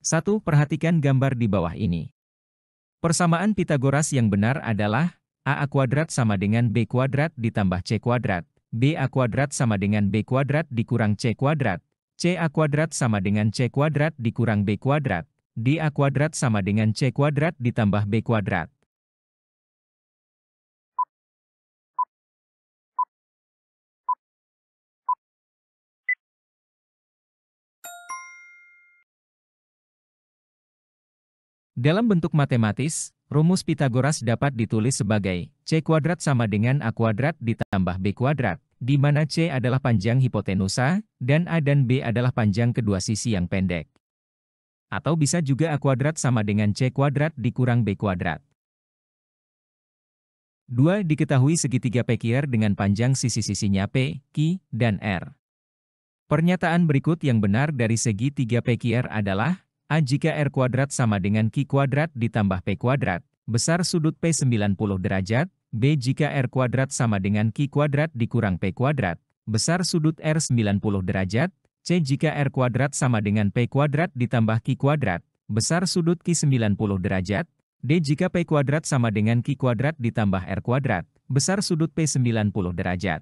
1. Perhatikan gambar di bawah ini. Persamaan Pythagoras yang benar adalah a kuadrat sama dengan b kuadrat ditambah c kuadrat, b a kuadrat sama dengan b kuadrat dikurang c kuadrat, c a kuadrat sama dengan c kuadrat dikurang b kuadrat, d a kuadrat sama dengan c kuadrat ditambah b kuadrat. Dalam bentuk matematis, rumus Pythagoras dapat ditulis sebagai c kuadrat sama dengan a kuadrat ditambah b kuadrat, di mana c adalah panjang hipotenusa, dan a dan b adalah panjang kedua sisi yang pendek. Atau bisa juga a kuadrat sama dengan c kuadrat dikurang b kuadrat. 2. Diketahui segitiga PQR dengan panjang sisi-sisinya P, Q, dan R. Pernyataan berikut yang benar dari segitiga PQR adalah a jika R kuadrat sama dengan Q kuadrat ditambah P kuadrat, besar sudut P 90 derajat, B jika R kuadrat sama dengan Q kuadrat dikurang P kuadrat, besar sudut R 90 derajat, C jika R kuadrat sama dengan P kuadrat ditambah Q kuadrat, besar sudut Q 90 derajat, D jika P kuadrat sama dengan Q kuadrat ditambah R kuadrat, besar sudut P 90 derajat.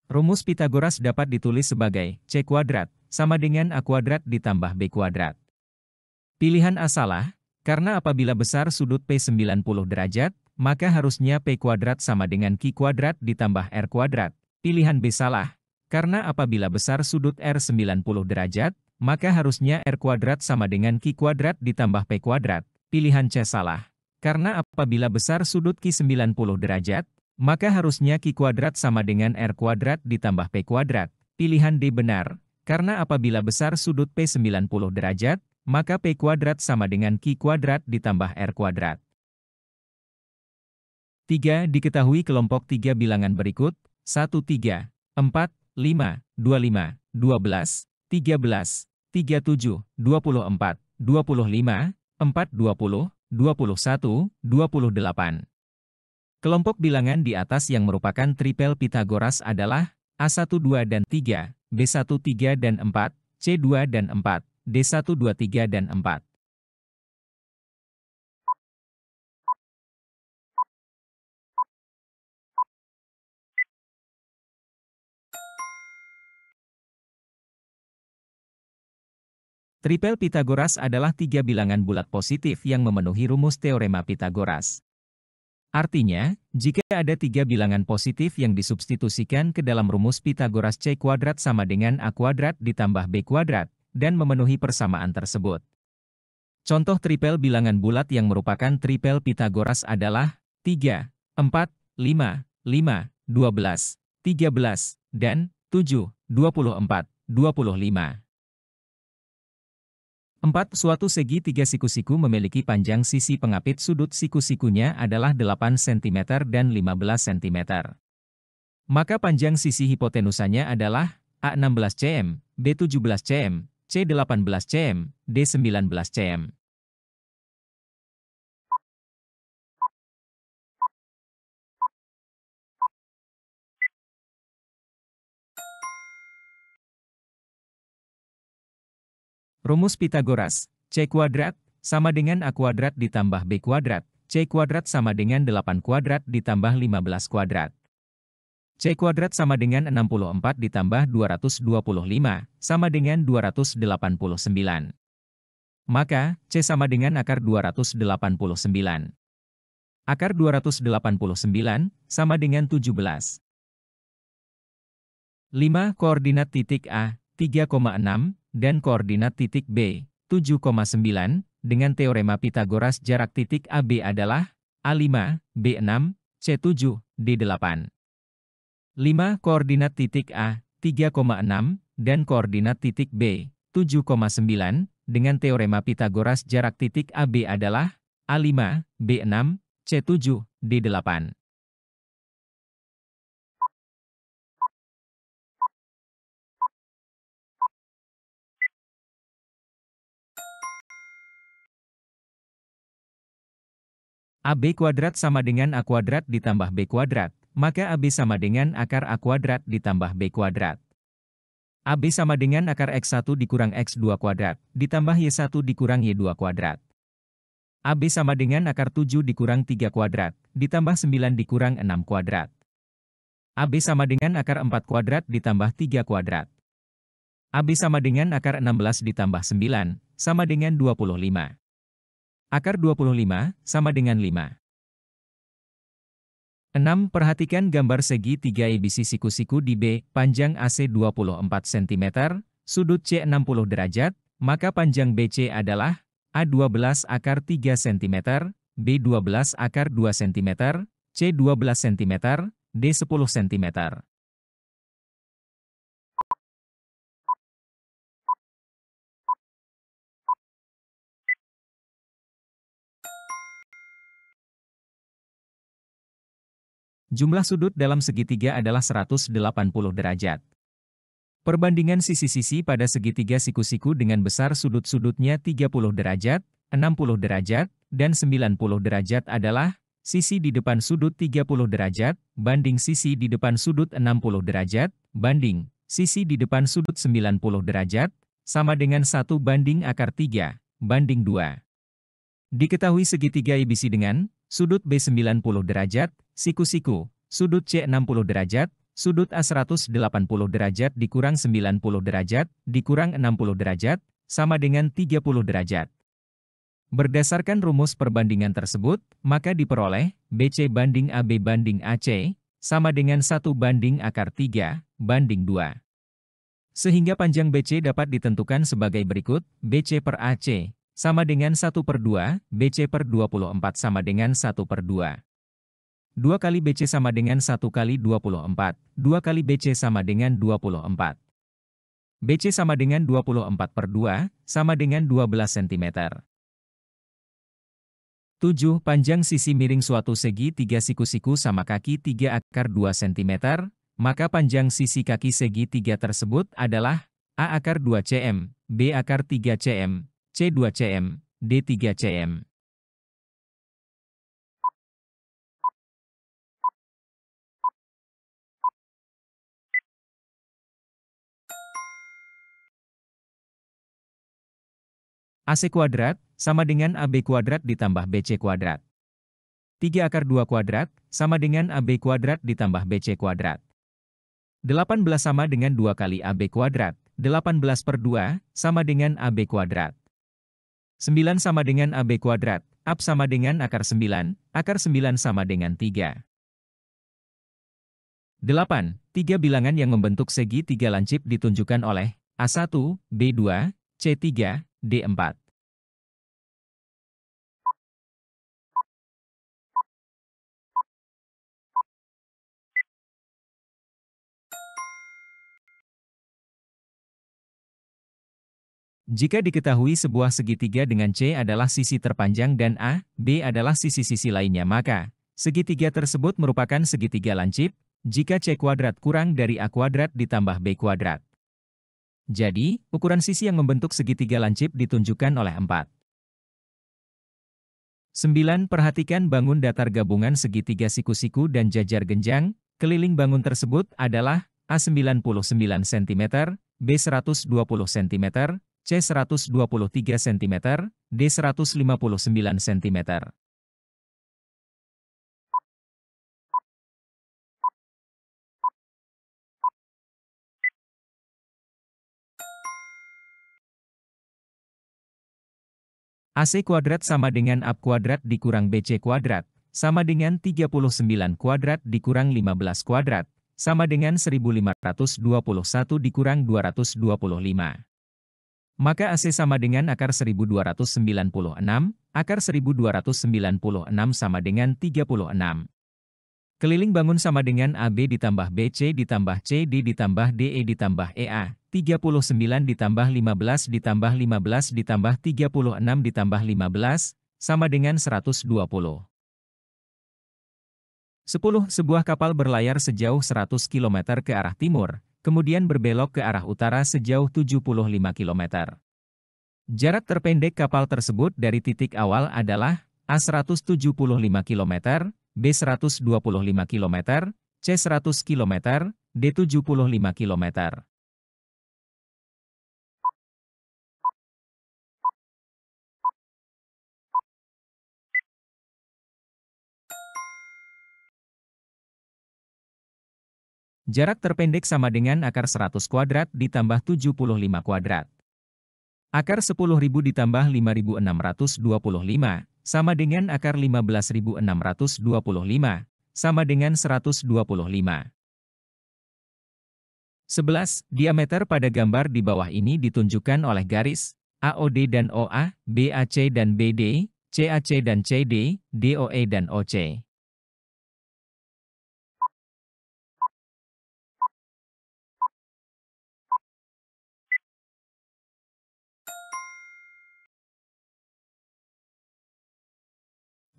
Rumus Pythagoras dapat ditulis sebagai c kuadrat sama dengan a kuadrat ditambah b kuadrat. Pilihan A salah, karena apabila besar sudut P 90 derajat, maka harusnya P kuadrat sama dengan Q kuadrat ditambah R kuadrat. Pilihan B salah, karena apabila besar sudut R 90 derajat, maka harusnya R kuadrat sama dengan Q kuadrat ditambah P kuadrat. Pilihan C salah, karena apabila besar sudut Q 90 derajat, maka harusnya Q kuadrat sama dengan R kuadrat ditambah P kuadrat. Pilihan D benar, karena apabila besar sudut P 90 derajat, maka P kuadrat sama dengan Q kuadrat ditambah R kuadrat. 3. Diketahui kelompok 3 bilangan berikut, 1, 3, 4, 5, 25, 12, 13, 37, 24, 25, 4, 20, 21, 28. Kelompok bilangan di atas yang merupakan tripel Pythagoras adalah A1, 2, dan 3, B1, 3, dan 4, C2 dan 4, D1, 2, 3, dan 4. Tripel Pythagoras adalah 3 bilangan bulat positif yang memenuhi rumus teorema Pythagoras. Artinya, jika ada 3 bilangan positif yang disubstitusikan ke dalam rumus Pythagoras C kuadrat sama dengan A kuadrat ditambah B kuadrat, dan memenuhi persamaan tersebut. Contoh tripel bilangan bulat yang merupakan tripel Pythagoras adalah 3, 4, 5, 5, 12, 13, dan 7, 24, 25. 4. Suatu segi 3 siku-siku memiliki panjang sisi pengapit sudut siku-sikunya adalah 8 cm dan 15 cm. Maka panjang sisi hipotenusanya adalah A 16 cm, B 17 cm, C 18 cm, D 19 cm. Rumus Pythagoras, C kuadrat, sama dengan A kuadrat ditambah B kuadrat, C kuadrat sama dengan 8 kuadrat ditambah 15 kuadrat. C kuadrat sama dengan 64 ditambah 225, sama dengan 289. Maka, C sama dengan akar 289. Akar 289, sama dengan 17. 5. Koordinat titik A, 3,6, dan koordinat titik B, 7,9, dengan teorema Pythagoras jarak titik AB adalah A5, B6, C7, D8. 5. Koordinat titik A, 3,6, dan koordinat titik B, 7,9, dengan teorema Pythagoras jarak titik AB adalah A5, B6, C7, D8. AB kuadrat sama dengan A kuadrat ditambah B kuadrat, maka AB sama dengan akar A kuadrat ditambah B kuadrat. AB sama dengan akar X1 dikurang X2 kuadrat, ditambah Y1 dikurang Y2 kuadrat. AB sama dengan akar 7 dikurang 3 kuadrat, ditambah 9 dikurang 6 kuadrat. AB sama dengan akar 4 kuadrat ditambah 3 kuadrat. AB sama dengan akar 16 ditambah 9, sama dengan 25. Akar 25, sama dengan 5. 6. Perhatikan gambar segi 3 ABC siku-siku di B, panjang AC 24 cm, sudut C 60 derajat, maka panjang BC adalah A12 akar 3 cm, B12 akar 2 cm, C 12 cm, D 10 cm. Jumlah sudut dalam segitiga adalah 180 derajat. Perbandingan sisi-sisi pada segitiga siku-siku dengan besar sudut-sudutnya 30 derajat, 60 derajat, dan 90 derajat adalah sisi di depan sudut 30 derajat, banding sisi di depan sudut 60 derajat, banding sisi di depan sudut 90 derajat, sama dengan 1 banding akar 3, banding 2. Diketahui segitiga ABC dengan sudut B 90 derajat, siku-siku, sudut C 60 derajat, sudut A 180 derajat dikurang 90 derajat, dikurang 60 derajat, sama dengan 30 derajat. Berdasarkan rumus perbandingan tersebut, maka diperoleh, BC banding AB banding AC, sama dengan 1 banding akar 3, banding 2. Sehingga panjang BC dapat ditentukan sebagai berikut, BC per AC, sama dengan 1/2, BC per 24 sama dengan 1/2. 2 kali BC sama dengan 1 kali 24, 2 kali BC sama dengan 24. BC sama dengan 24/2, sama dengan 12 cm. 7. Panjang sisi miring suatu segi 3 siku-siku sama kaki 3 akar 2 cm, maka panjang sisi kaki segi 3 tersebut adalah A akar 2 cm, B akar 3 cm, C 2 cm, D 3 cm. AC kuadrat, sama dengan AB kuadrat ditambah BC kuadrat. 3 akar 2 kuadrat, sama dengan AB kuadrat ditambah BC kuadrat. 18 sama dengan 2 kali AB kuadrat, 18/2, sama dengan AB kuadrat. 9 sama dengan AB kuadrat, AB sama dengan akar 9 sama dengan 3. 8. 3 bilangan yang membentuk segi 3 lancip ditunjukkan oleh A1, B2, C3, D4. Jika diketahui sebuah segitiga dengan C adalah sisi terpanjang dan A, B adalah sisi-sisi lainnya, maka segitiga tersebut merupakan segitiga lancip jika C kuadrat kurang dari A kuadrat ditambah B kuadrat. Jadi, ukuran sisi yang membentuk segitiga lancip ditunjukkan oleh 4. 9. Perhatikan bangun datar gabungan segitiga siku-siku dan jajar genjang. Keliling bangun tersebut adalah A 99 cm, B 120 cm, C 123 cm, D 159 cm. AC kuadrat sama dengan AB kuadrat dikurang BC kuadrat, sama dengan 39 kuadrat dikurang 15 kuadrat, sama dengan 1521 dikurang 225. Maka AC sama dengan akar 1296, akar 1296 sama dengan 36. Keliling bangun sama dengan AB ditambah BC ditambah CD ditambah DE ditambah EA, 39 ditambah 15 ditambah 15 ditambah 36 ditambah 15, sama dengan 120. 10. Sebuah kapal berlayar sejauh 100 km ke arah timur, kemudian berbelok ke arah utara sejauh 75 km. Jarak terpendek kapal tersebut dari titik awal adalah A 175 km, B 125 km, C 100 km, D 75 km. Jarak terpendek sama dengan akar 100 kuadrat ditambah 75 kuadrat. Akar 10.000 ditambah 5.625, sama dengan akar 15.625, sama dengan 125. 11. Diameter pada gambar di bawah ini ditunjukkan oleh garis AOD dan OA, BAC dan BD, CAC dan CD, DOE dan OC.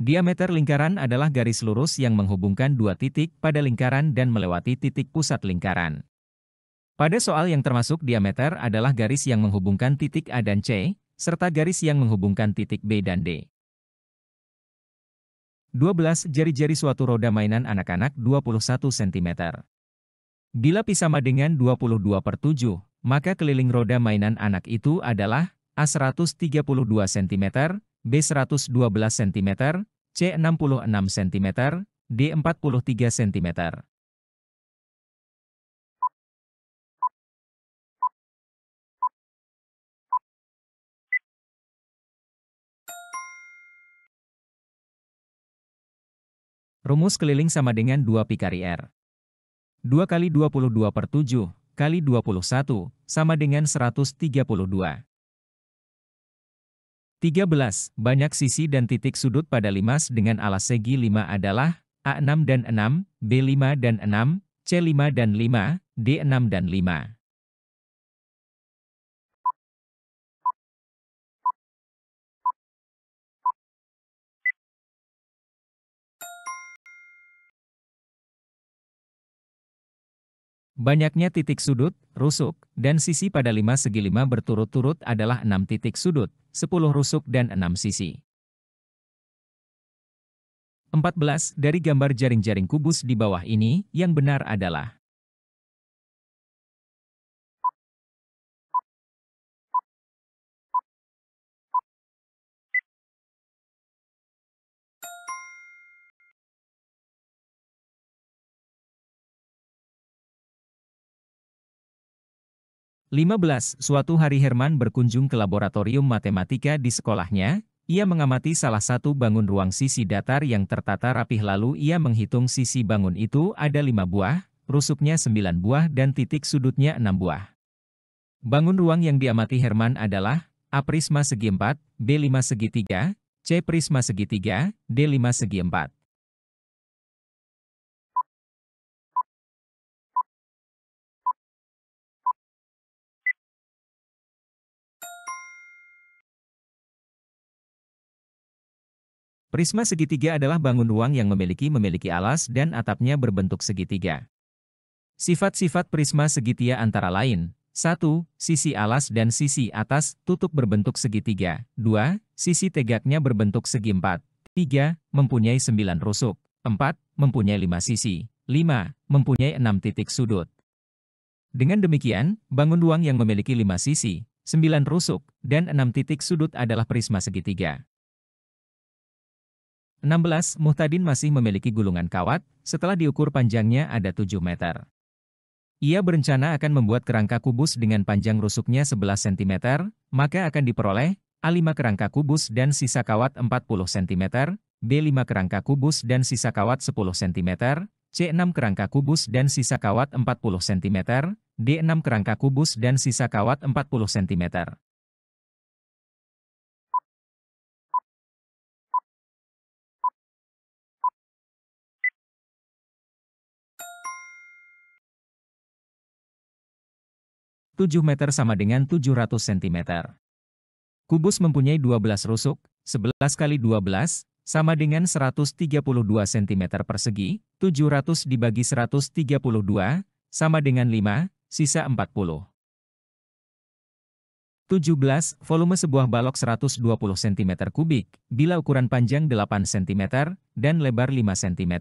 Diameter lingkaran adalah garis lurus yang menghubungkan dua titik pada lingkaran dan melewati titik pusat lingkaran. Pada soal yang termasuk diameter adalah garis yang menghubungkan titik A dan C, serta garis yang menghubungkan titik B dan D. 12. Jari-jari suatu roda mainan anak-anak 21 cm. Bila pi sama dengan 22/7, maka keliling roda mainan anak itu adalah A 132 cm, B 112 cm, C 66 cm, D 43 cm. Rumus keliling sama dengan 2 pi kali R. 2 kali 22/7 kali 21 sama dengan 132. 13. Banyak sisi dan titik sudut pada limas dengan alas segi 5 adalah A6 dan 6, B5 dan 6, C5 dan 5, D6 dan 5. Banyaknya titik sudut, rusuk, dan sisi pada limas segi 5 berturut-turut adalah 6 titik sudut, 10 rusuk dan 6 sisi. 14. Dari gambar jaring-jaring kubus di bawah ini, yang benar adalah 15. Suatu hari Herman berkunjung ke laboratorium matematika di sekolahnya. Ia mengamati salah satu bangun ruang sisi datar yang tertata rapih lalu ia menghitung sisi bangun itu ada 5 buah, rusuknya 9 buah dan titik sudutnya 6 buah. Bangun ruang yang diamati Herman adalah A prisma segi 4, B 5 segi 3, C prisma segi 3, D 5 segi 4. Prisma segitiga adalah bangun ruang yang memiliki alas dan atapnya berbentuk segitiga. Sifat-sifat prisma segitiga antara lain, 1. Sisi alas dan sisi atas tutup berbentuk segitiga. 2. Sisi tegaknya berbentuk segi 4. 3. Mempunyai 9 rusuk. 4. Mempunyai 5 sisi. 5. Mempunyai 6 titik sudut. Dengan demikian, bangun ruang yang memiliki 5 sisi, 9 rusuk, dan 6 titik sudut adalah prisma segitiga. 16. Muhtadin masih memiliki gulungan kawat, setelah diukur panjangnya ada 7 meter. Ia berencana akan membuat kerangka kubus dengan panjang rusuknya 11 cm, maka akan diperoleh A5 kerangka kubus dan sisa kawat 40 cm, B5 kerangka kubus dan sisa kawat 10 cm, C6 kerangka kubus dan sisa kawat 40 cm, D6 kerangka kubus dan sisa kawat 40 cm. 7 meter sama dengan 700 cm. Kubus mempunyai 12 rusuk, 11 kali 12, sama dengan 132 cm persegi, 700 dibagi 132, sama dengan 5, sisa 40. 17. Volume sebuah balok 120 cm kubik, bila ukuran panjang 8 cm, dan lebar 5 cm.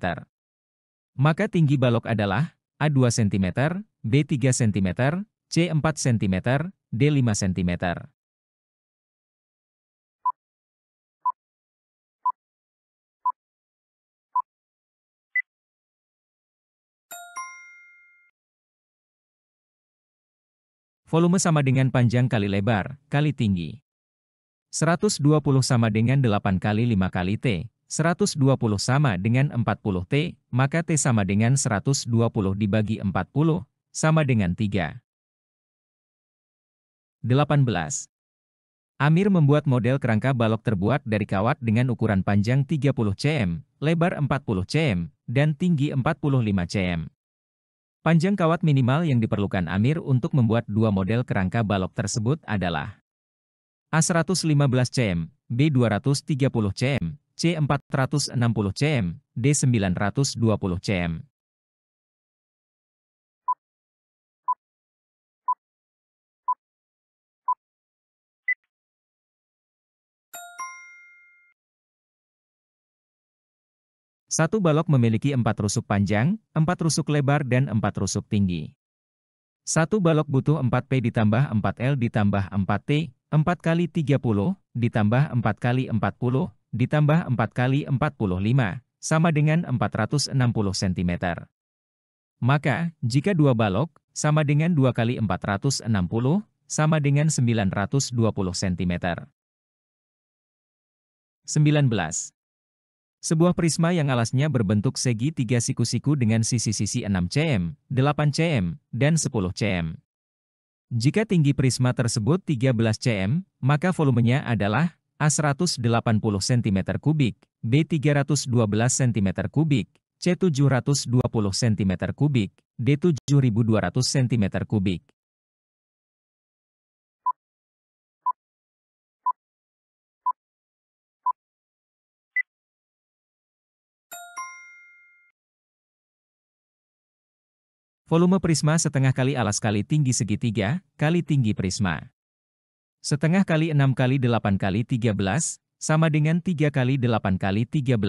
Maka tinggi balok adalah A 2 cm, B 3 cm, C 4 cm, D 5 cm. Volume sama dengan panjang kali lebar, kali tinggi. 120 sama dengan 8 kali 5 kali T. 120 sama dengan 40 T, maka T sama dengan 120 dibagi 40, sama dengan 3. 18. Amir membuat model kerangka balok terbuat dari kawat dengan ukuran panjang 30 cm, lebar 40 cm, dan tinggi 45 cm. Panjang kawat minimal yang diperlukan Amir untuk membuat dua model kerangka balok tersebut adalah A 115 cm, B 230 cm, C 460 cm, D 920 cm. Satu balok memiliki 4 rusuk panjang, 4 rusuk lebar dan 4 rusuk tinggi. Satu balok butuh 4P ditambah 4L ditambah 4T, 4 kali 30, ditambah 4 kali 40, ditambah 4 kali 45, sama dengan 460 cm. Maka, jika dua balok, sama dengan 2 kali 460, sama dengan 920 cm. 19. Sebuah prisma yang alasnya berbentuk segi 3 siku-siku dengan sisi-sisi 6 cm, 8 cm, dan 10 cm. Jika tinggi prisma tersebut 13 cm, maka volumenya adalah A 180 cm kubik, B 312 cm kubik, C 720 cm kubik, D 7200 cm kubik. Volume prisma setengah kali alas kali tinggi segitiga, kali tinggi prisma. Setengah kali 6 kali 8 kali 13, sama dengan 3 kali 8 kali 13,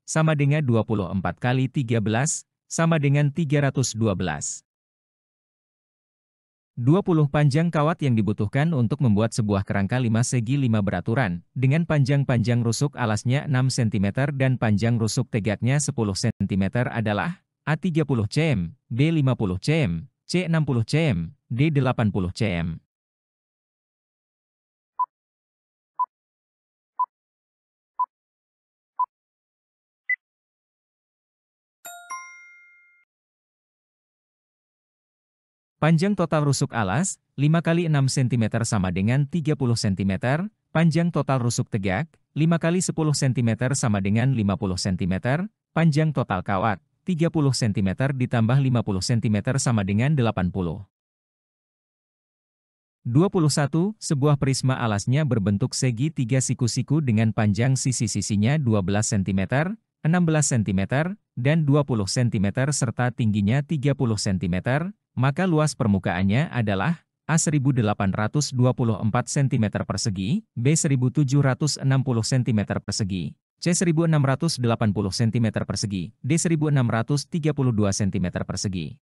sama dengan 24 kali 13, sama dengan 312. 20 panjang kawat yang dibutuhkan untuk membuat sebuah kerangka 5 segi 5 beraturan, dengan panjang rusuk alasnya 6 cm dan panjang rusuk tegaknya 10 cm adalah A 30 cm, B 50 cm, C 60 cm, D 80 cm. Panjang total rusuk alas, 5 kali 6 cm sama dengan 30 cm, panjang total rusuk tegak, 5 kali 10 cm sama dengan 50 cm, panjang total kawat, 30 cm ditambah 50 cm sama dengan 80. 21. Sebuah prisma alasnya berbentuk segi 3 siku-siku dengan panjang sisi-sisinya 12 cm, 16 cm, dan 20 cm serta tingginya 30 cm, maka luas permukaannya adalah A 1824 cm persegi, B 1760 cm persegi, C 1680 cm persegi, D 1632 cm persegi.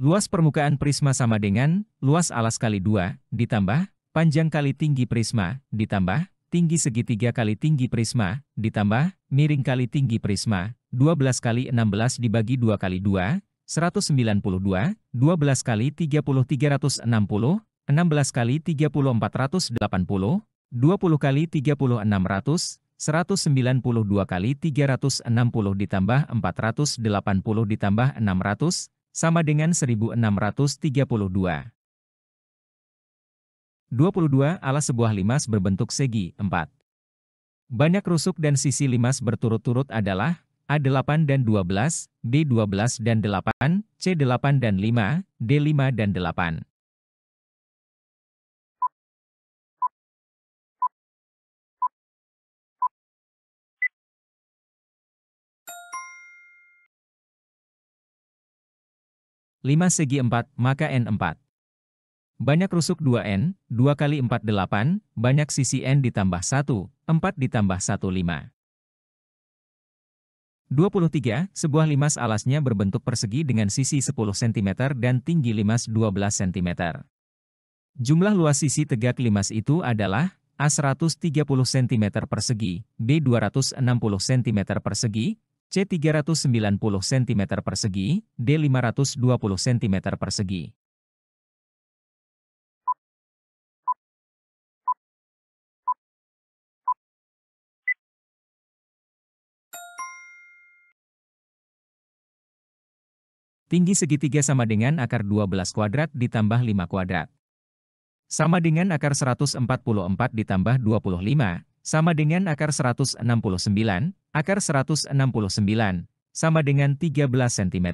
Luas permukaan prisma sama dengan luas alas kali 2, ditambah panjang kali tinggi prisma, ditambah tinggi segitiga kali tinggi prisma, ditambah miring kali tinggi prisma, 12 kali 16 dibagi 2 kali 2, 192, 12 kali 30 360, 16 kali 30 480, 20 kali 30 600, 192 kali 360 ditambah 480 ditambah 600, sama dengan 1632. 22. Alas sebuah limas berbentuk segi, 4. Banyak rusuk dan sisi limas berturut-turut adalah A8 dan 12, B12 dan 8, C8 dan 5, D5 dan 8. 5 segi 4, maka N4. Banyak rusuk 2N, 2 kali 4 8, banyak sisi N ditambah 1, 4 ditambah 1 5. 23. Sebuah limas alasnya berbentuk persegi dengan sisi 10 cm dan tinggi limas 12 cm. Jumlah luas sisi tegak limas itu adalah A 130 cm persegi, B 260 cm persegi, C 390 cm persegi, D 520 cm persegi. Tinggi segitiga sama dengan akar 12 kuadrat ditambah 5 kuadrat. Sama dengan akar 144 ditambah 25, sama dengan akar 169, akar 169, sama dengan 13 cm.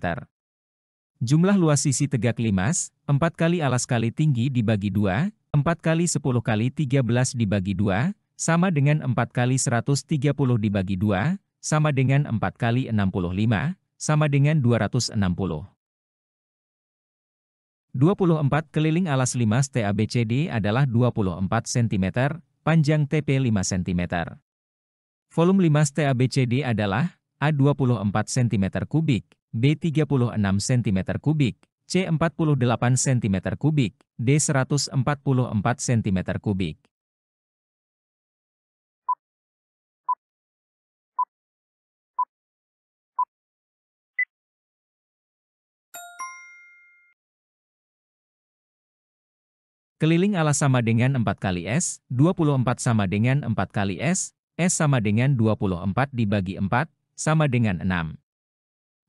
Jumlah luas sisi tegak limas, 4 kali alas kali tinggi dibagi 2, 4 kali 10 kali 13 dibagi 2, sama dengan 4 kali 130 dibagi 2, sama dengan 4 kali 65, sama dengan 260. 24 keliling alas limas TABCD adalah 24 cm, panjang TP 5 cm. Volume limas TABCD adalah A 24 cm kubik, B 36 cm kubik, C 48 cm kubik, D 144 cm kubik. Keliling alas sama dengan 4 kali S, 24 sama dengan 4 kali S sama dengan 24 dibagi 4, sama dengan 6.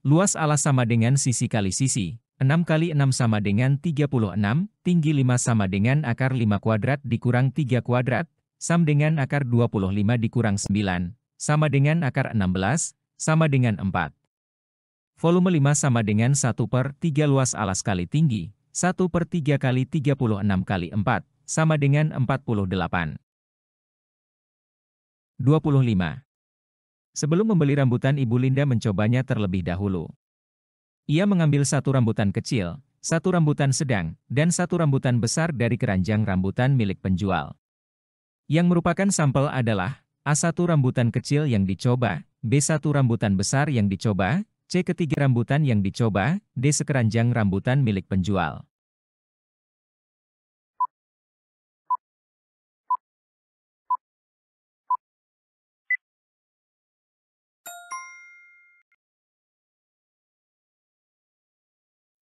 Luas alas sama dengan sisi kali sisi, 6 kali 6 sama dengan 36, tinggi 5 sama dengan akar 5 kuadrat dikurang 3 kuadrat, sama dengan akar 25 dikurang 9, sama dengan akar 16, sama dengan 4. Volume 5 sama dengan 1/3 luas alas kali tinggi, 1/3 kali 36 kali 4, sama dengan 48. 25. Sebelum membeli rambutan, Ibu Linda mencobanya terlebih dahulu. Ia mengambil satu rambutan kecil, satu rambutan sedang, dan satu rambutan besar dari keranjang rambutan milik penjual. Yang merupakan sampel adalah A1 rambutan kecil yang dicoba, B1 rambutan besar yang dicoba, C ketiga rambutan yang dicoba, D sekeranjang rambutan milik penjual.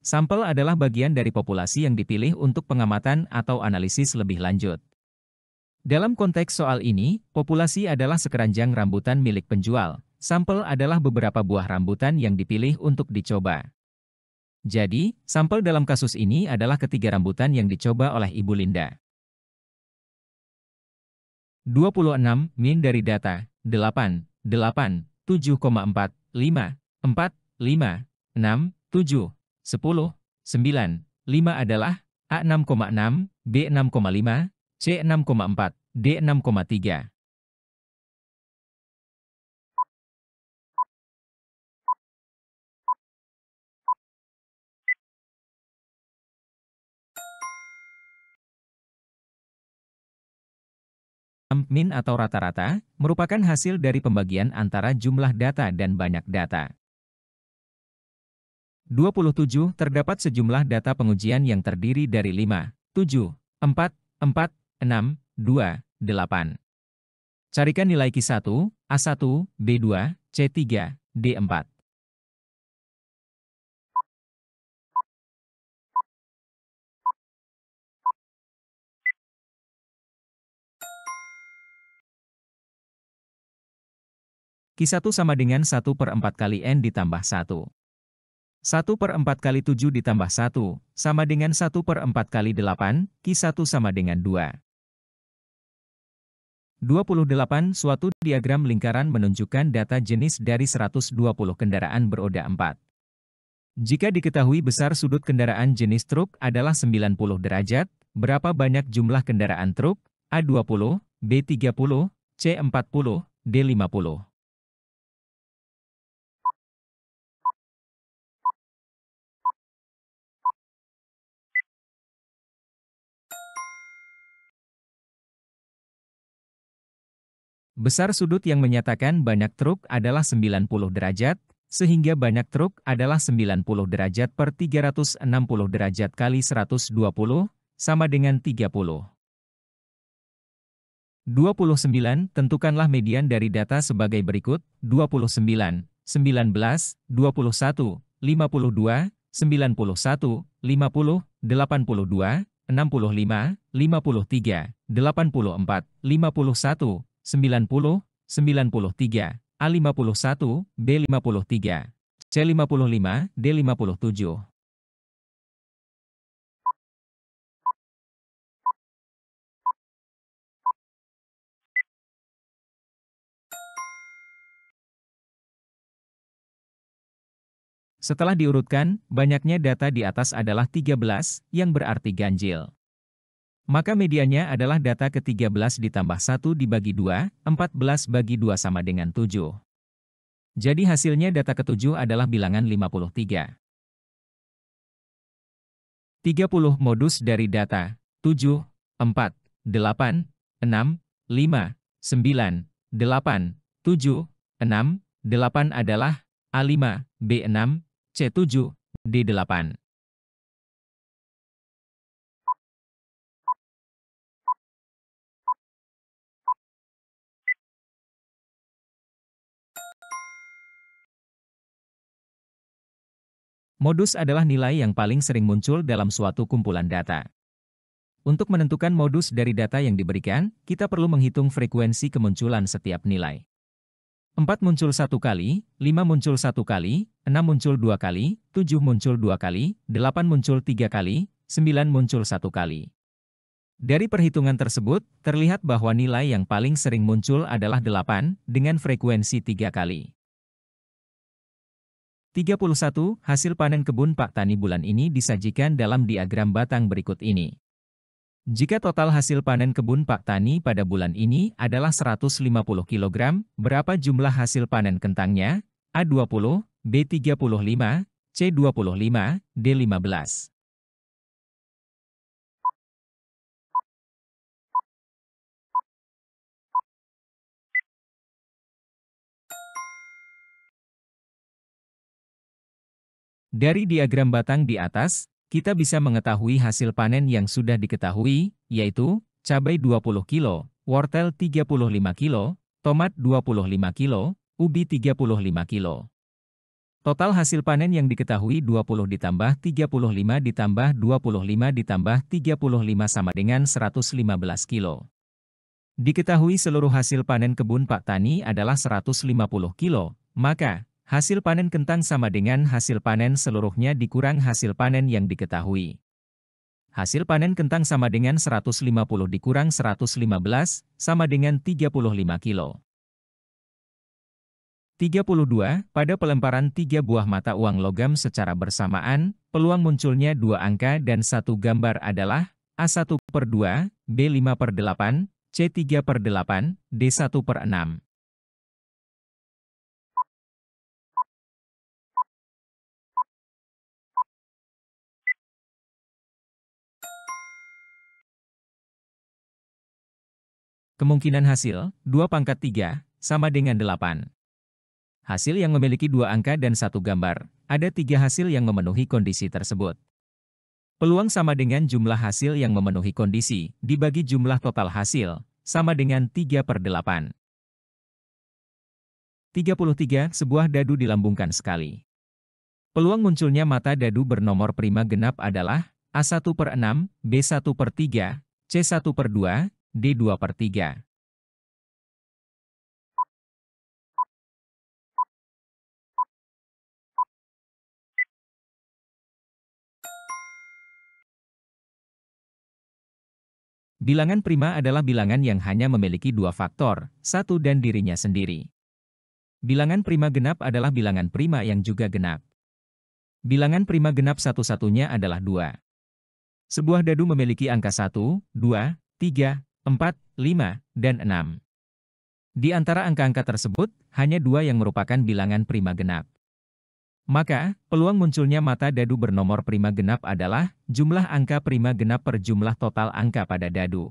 Sampel adalah bagian dari populasi yang dipilih untuk pengamatan atau analisis lebih lanjut. Dalam konteks soal ini, populasi adalah sekeranjang rambutan milik penjual. Sampel adalah beberapa buah rambutan yang dipilih untuk dicoba. Jadi, sampel dalam kasus ini adalah ketiga rambutan yang dicoba oleh Ibu Linda. 26, min dari data, 8, 8, 7,4, 5, 4, 5, 6, 7, 10, 9, 5 adalah A 6,6, B 6,5, C 6,4, D 6,3. Min atau rata-rata, merupakan hasil dari pembagian antara jumlah data dan banyak data. 27. Terdapat sejumlah data pengujian yang terdiri dari 5, 7, 4, 4, 6, 2, 8. Carikan nilai Q1, A1, B2, C3, D4. Q1 sama dengan 1/4 kali N ditambah 1. 1/4 kali 7 ditambah 1, sama dengan 1/4 kali 8, Q1 sama dengan 2. 28. Suatu diagram lingkaran menunjukkan data jenis dari 120 kendaraan beroda 4. Jika diketahui besar sudut kendaraan jenis truk adalah 90 derajat, berapa banyak jumlah kendaraan truk? A20, B30, C40, D50. Besar sudut yang menyatakan banyak truk adalah 90 derajat, sehingga banyak truk adalah 90 derajat per 360 derajat kali 120, sama dengan 30. 29. Tentukanlah median dari data sebagai berikut, 29, 19, 21, 52, 91, 50, 82, 65, 53, 84, 51, 90, 93, A51, B53, C55, D57. Setelah diurutkan, banyaknya data di atas adalah 13, yang berarti ganjil. Maka mediannya adalah data ke-13 ditambah 1 dibagi 2, 14 bagi 2 sama dengan 7. Jadi hasilnya data ke-7 adalah bilangan 53. 30 modus dari data 7, 4, 8, 6, 5, 9, 8, 7, 6, 8 adalah A5, B6, C7, D8. Modus adalah nilai yang paling sering muncul dalam suatu kumpulan data. Untuk menentukan modus dari data yang diberikan, kita perlu menghitung frekuensi kemunculan setiap nilai. 4 muncul 1 kali, 5 muncul 1 kali, 6 muncul 2 kali, 7 muncul 2 kali, 8 muncul 3 kali, 9 muncul 1 kali. Dari perhitungan tersebut, terlihat bahwa nilai yang paling sering muncul adalah 8, dengan frekuensi 3 kali. 31. Hasil panen kebun Pak Tani bulan ini disajikan dalam diagram batang berikut ini. Jika total hasil panen kebun Pak Tani pada bulan ini adalah 150 kg, berapa jumlah hasil panen kentangnya? A20, B35, C25, D15. Dari diagram batang di atas, kita bisa mengetahui hasil panen yang sudah diketahui, yaitu cabai 20 kilo, wortel 35 kilo, tomat 25 kilo, ubi 35 kilo. Total hasil panen yang diketahui 20 ditambah 35 ditambah 25 ditambah 35 sama dengan 115 kilo. Diketahui seluruh hasil panen kebun Pak Tani adalah 150 kilo, maka hasil panen kentang sama dengan hasil panen seluruhnya dikurang hasil panen yang diketahui. Hasil panen kentang sama dengan 150 dikurang 115, sama dengan 35 kilo. 32. Pada pelemparan 3 buah mata uang logam secara bersamaan, peluang munculnya 2 angka dan 1 gambar adalah A1/2, B5/8, C3/8, D1/6. Kemungkinan hasil, 2/3, sama dengan 8. Hasil yang memiliki 2 angka dan 1 gambar, ada 3 hasil yang memenuhi kondisi tersebut. Peluang sama dengan jumlah hasil yang memenuhi kondisi, dibagi jumlah total hasil, sama dengan 3/8. 33. Sebuah dadu dilambungkan sekali. Peluang munculnya mata dadu bernomor prima genap adalah A1/6, B1/3, C1/2, D2/3. Bilangan prima adalah bilangan yang hanya memiliki 2 faktor, 1 dan dirinya sendiri. Bilangan prima genap adalah bilangan prima yang juga genap. Bilangan prima genap satu-satunya adalah 2. Sebuah dadu memiliki angka 1, 2, 3, 4, 5, dan 6. Di antara angka-angka tersebut, hanya 2 yang merupakan bilangan prima genap. Maka, peluang munculnya mata dadu bernomor prima genap adalah jumlah angka prima genap per jumlah total angka pada dadu.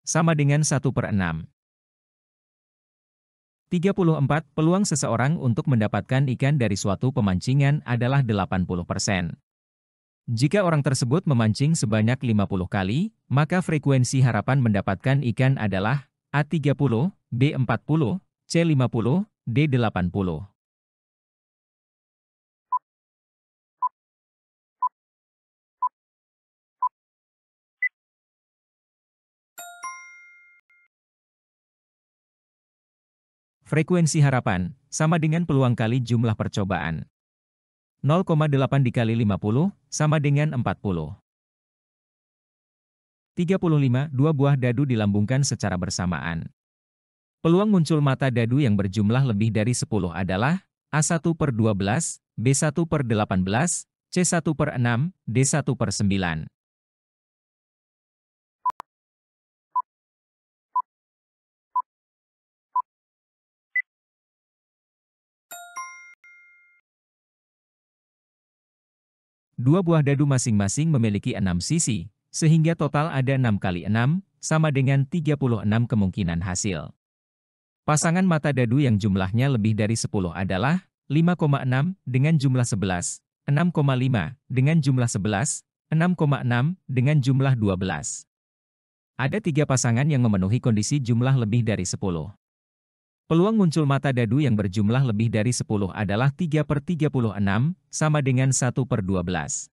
Sama dengan 1/6. 34. Peluang seseorang untuk mendapatkan ikan dari suatu pemancingan adalah 80%. Jika orang tersebut memancing sebanyak 50 kali, maka frekuensi harapan mendapatkan ikan adalah A30, B40, C50, D80. Frekuensi harapan sama dengan peluang kali jumlah percobaan. 0,8 dikali 50 sama dengan 40. 35. Dua buah dadu dilambungkan secara bersamaan. Peluang muncul mata dadu yang berjumlah lebih dari 10 adalah A1/12, B1/18, C1/6, D1/9. Dua buah dadu masing-masing memiliki 6 sisi, sehingga total ada 6 kali 6, sama dengan 36 kemungkinan hasil. Pasangan mata dadu yang jumlahnya lebih dari 10 adalah 5,6 dengan jumlah 11, 6,5 dengan jumlah 11, 6,6 dengan jumlah 12. Ada 3 pasangan yang memenuhi kondisi jumlah lebih dari 10. Peluang muncul mata dadu yang berjumlah lebih dari 10 adalah 3/36, sama dengan 1/12.